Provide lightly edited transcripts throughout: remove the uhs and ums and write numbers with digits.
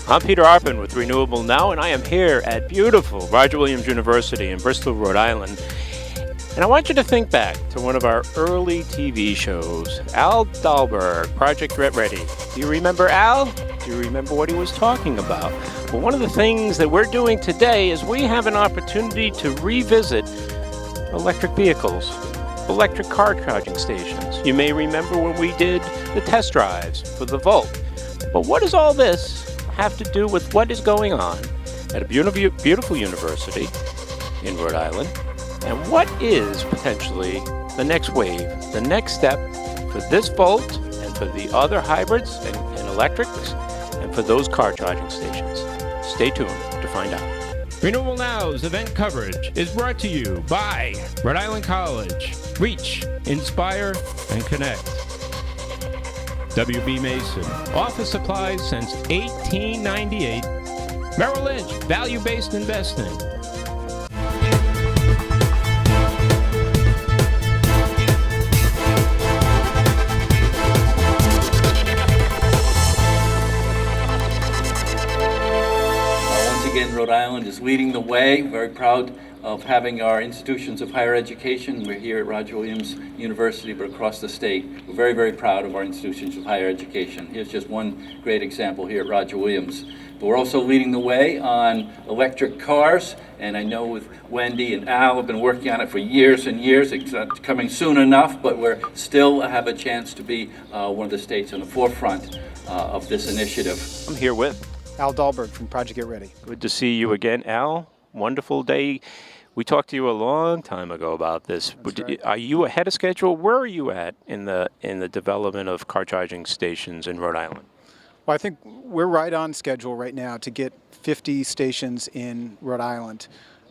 I'm Peter Arpin with Renewable Now, and I am here at beautiful Roger Williams University in Bristol, Rhode Island. And I want you to think back to one of our early TV shows, Al Dahlberg, Project Get Ready. Do you remember Al? Do you remember what he was talking about? Well, one of the things that we're doing today is we have an opportunity to revisit electric vehicles, electric car charging stations. You may remember when we did the test drives for the Volt. But what does all this have to do with what is going on at a beautiful university in Rhode Island? And what is potentially the next wave, the next step for this Volt and for the other hybrids and electrics and for those car charging stations? Stay tuned to find out. Renewable Now's event coverage is brought to you by Rhode Island College. Reach, inspire, and connect. W.B. Mason, office supplies since 1898. Merrill Lynch, value-based investing. Rhode Island is leading the way. Very proud of having our institutions of higher education. We're here at Roger Williams University, but across the state. We're very, very proud of our institutions of higher education. Here's just one great example here at Roger Williams. But we're also leading the way on electric cars, and I know with Wendy and Al have been working on it for years and years. It's not coming soon enough, but we're still have a chance to be one of the states on the forefront of this initiative. I'm here with Al Dahlberg from Project Get Ready. Good to see you again, Al. Wonderful day. We talked to you a long time ago about this. Right. Are you ahead of schedule? Where are you at in the development of car charging stations in Rhode Island? Well, I think we're right on schedule right now to get 50 stations in Rhode Island,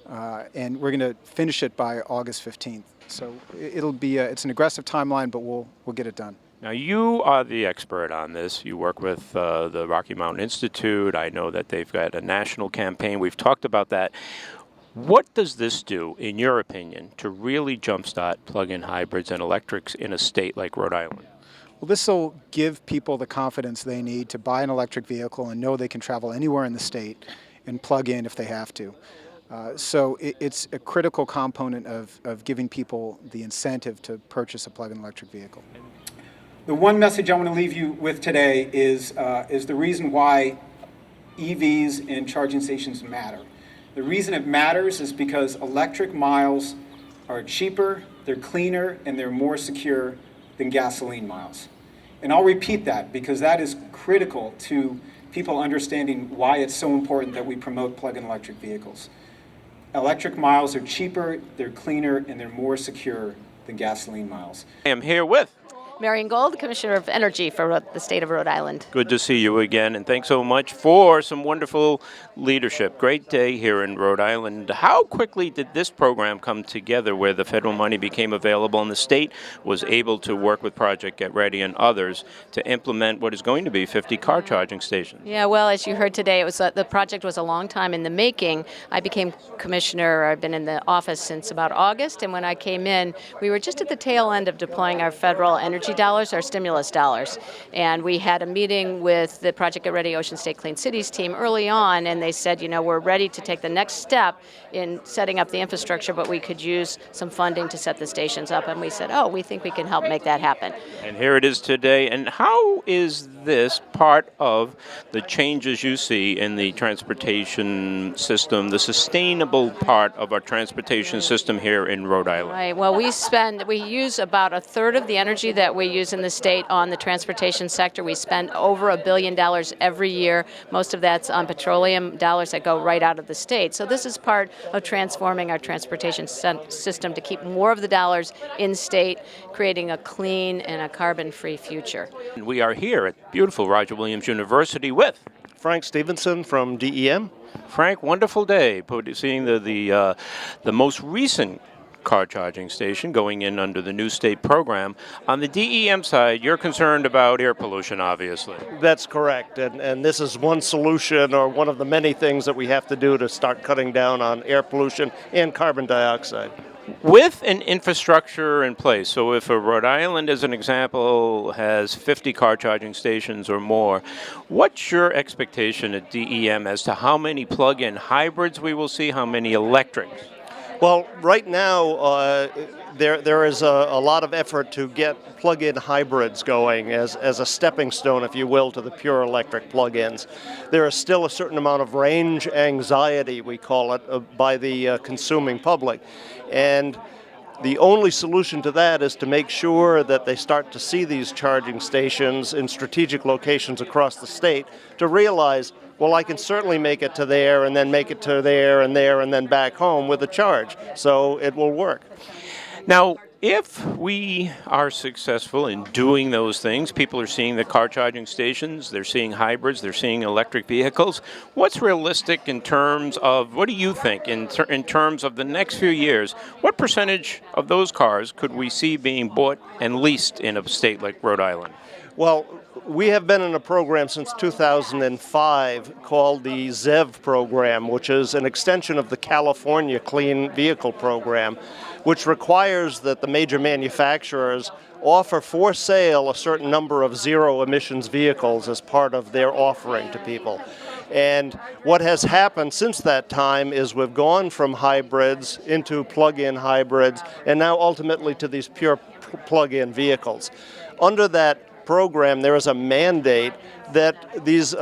and we're going to finish it by August 15th. So it'll be it's an aggressive timeline, but we'll get it done. Now, you are the expert on this. You work with the Rocky Mountain Institute. I know that they've got a national campaign. We've talked about that. What does this do, in your opinion, to really jumpstart plug-in hybrids and electrics in a state like Rhode Island? Well, this will give people the confidence they need to buy an electric vehicle and know they can travel anywhere in the state and plug in if they have to. So it's a critical component of giving people the incentive to purchase a plug-in electric vehicle. The one message I want to leave you with today is the reason why EVs and charging stations matter. The reason it matters is because electric miles are cheaper, they're cleaner, and they're more secure than gasoline miles. And I'll repeat that because that is critical to people understanding why it's so important that we promote plug-in electric vehicles. Electric miles are cheaper, they're cleaner, and they're more secure than gasoline miles. I am here with Marion Gold, Commissioner of Energy for the State of Rhode Island. Good to see you again, and thanks so much for some wonderful leadership. Great day here in Rhode Island. How quickly did this program come together where the federal money became available and the state was able to work with Project Get Ready and others to implement what is going to be 50 car charging stations? Yeah, well, as you heard today, it was the project was a long time in the making. I became commissioner. I've been in the office since about August, and when I came in, we were just at the tail end of deploying our federal energy dollars, our stimulus dollars. And we had a meeting with the Project Get Ready Ocean State Clean Cities team early on, and they said, you know, we're ready to take the next step in setting up the infrastructure, but we could use some funding to set the stations up. And we said, oh, we think we can help make that happen. And here it is today. And how is this part of the changes you see in the transportation system, the sustainable part of our transportation system here in Rhode Island? Right. Well, we use about a third of the energy that we use in the state on the transportation sector. We spend over $1 billion every year. Most of that's on petroleum dollars that go right out of the state. So this is part of transforming our transportation system to keep more of the dollars in state, creating a clean and a carbon-free future. We are here at beautiful Roger Williams University with Frank Stevenson from DEM. Frank. Wonderful day. Seeing the most recent car charging station going in under the new state program. On the DEM side, you're concerned about air pollution, obviously. That's correct, and this is one solution or one of the many things that we have to do to start cutting down on air pollution and carbon dioxide. With an infrastructure in place, so if a Rhode Island, as an example, has 50 car charging stations or more, what's your expectation at DEM as to how many plug-in hybrids we will see, how many electrics? Well, right now, there is a lot of effort to get plug-in hybrids going as a stepping stone, if you will, to the pure electric plug-ins. There is still a certain amount of range anxiety, we call it, by the consuming public. And the only solution to that is to make sure that they start to see these charging stations in strategic locations across the state to realize, well, I can certainly make it to there and then make it to there and then back home with a charge. So it will work. Now, if we are successful in doing those things, people are seeing the car charging stations, they're seeing hybrids, they're seeing electric vehicles. What's realistic in terms of, what do you think in terms of the next few years? What percentage of those cars could we see being bought and leased in a state like Rhode Island? Well, we have been in a program since 2005 called the ZEV program, which is an extension of the California Clean Vehicle Program, which requires that the major manufacturers offer for sale a certain number of zero emissions vehicles as part of their offering to people. And what has happened since that time is we've gone from hybrids into plug-in hybrids and now ultimately to these pure plug-in vehicles. Under that program, there is a mandate that these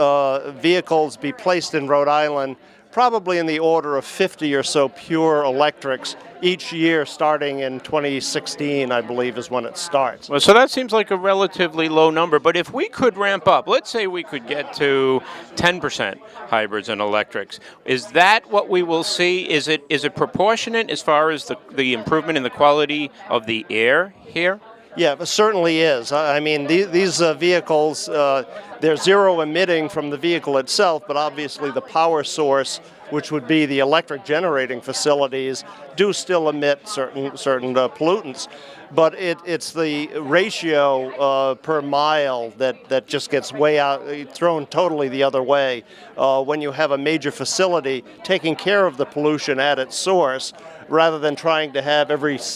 vehicles be placed in Rhode Island probably in the order of 50 or so pure electrics each year, starting in 2016, I believe, is when it starts. Well, so that seems like a relatively low number, but if we could ramp up, let's say we could get to 10% hybrids and electrics, is that what we will see? Is it proportionate as far as the improvement in the quality of the air here? Yeah, it certainly is. I mean, these vehicles, they're zero emitting from the vehicle itself, but obviously the power source, which would be the electric generating facilities, do still emit certain pollutants. But it's the ratio per mile that just gets way out, thrown totally the other way when you have a major facility taking care of the pollution at its source, rather than trying to have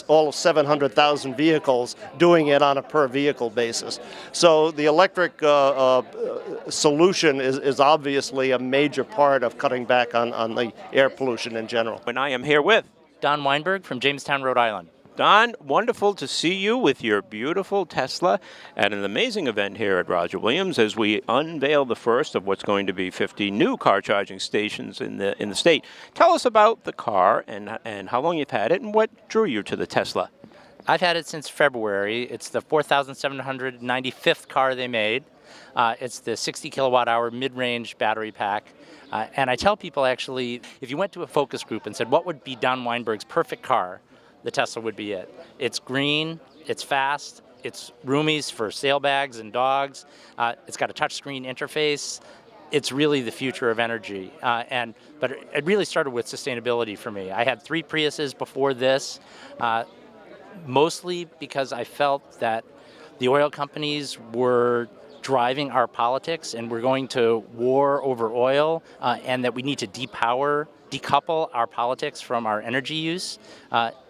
all 700,000 vehicles doing it on a per vehicle basis. So the electric solution is obviously a major part of cutting back on the air pollution in general. And I am here with Don Weinberg from Jamestown, Rhode Island. Don, wonderful to see you with your beautiful Tesla at an amazing event here at Roger Williams as we unveil the first of what's going to be 50 new car charging stations in the state. Tell us about the car and how long you've had it and what drew you to the Tesla. I've had it since February. It's the 4,795th car they made. It's the 60 kilowatt hour mid-range battery pack. And I tell people, actually, if you went to a focus group and said, what would be Don Weinberg's perfect car, the Tesla would be it. It's green, it's fast, it's roomies for sailbags and dogs, it's got a touchscreen interface. It's really the future of energy. But it really started with sustainability for me. I had 3 Priuses before this, mostly because I felt that the oil companies were driving our politics and we're going to war over oil, and that we need to decouple our politics from our energy use,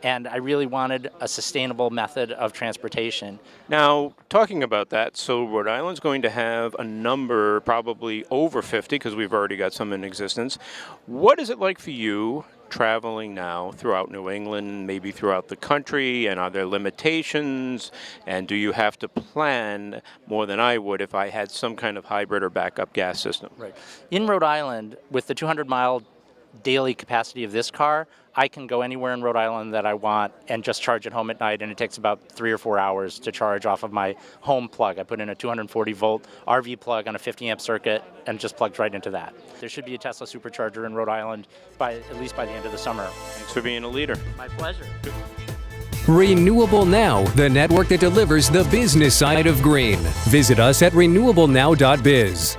and I really wanted a sustainable method of transportation. Now, talking about that, so Rhode Island's going to have a number probably over 50 because we've already got some in existence. What is it like for you traveling now throughout New England, maybe throughout the country, and are there limitations, and do you have to plan more than I would if I had some kind of hybrid or backup gas system? Right. In Rhode Island, with the 200-mile daily capacity of this car, I can go anywhere in Rhode Island that I want and just charge at home at night, and it takes about 3 or 4 hours to charge off of my home plug. I put in a 240-volt RV plug on a 50-amp circuit and just plugs right into that. There should be a Tesla supercharger in Rhode Island at least by the end of the summer. Thanks for being a leader. My pleasure. Renewable Now, the network that delivers the business side of green. Visit us at renewablenow.biz.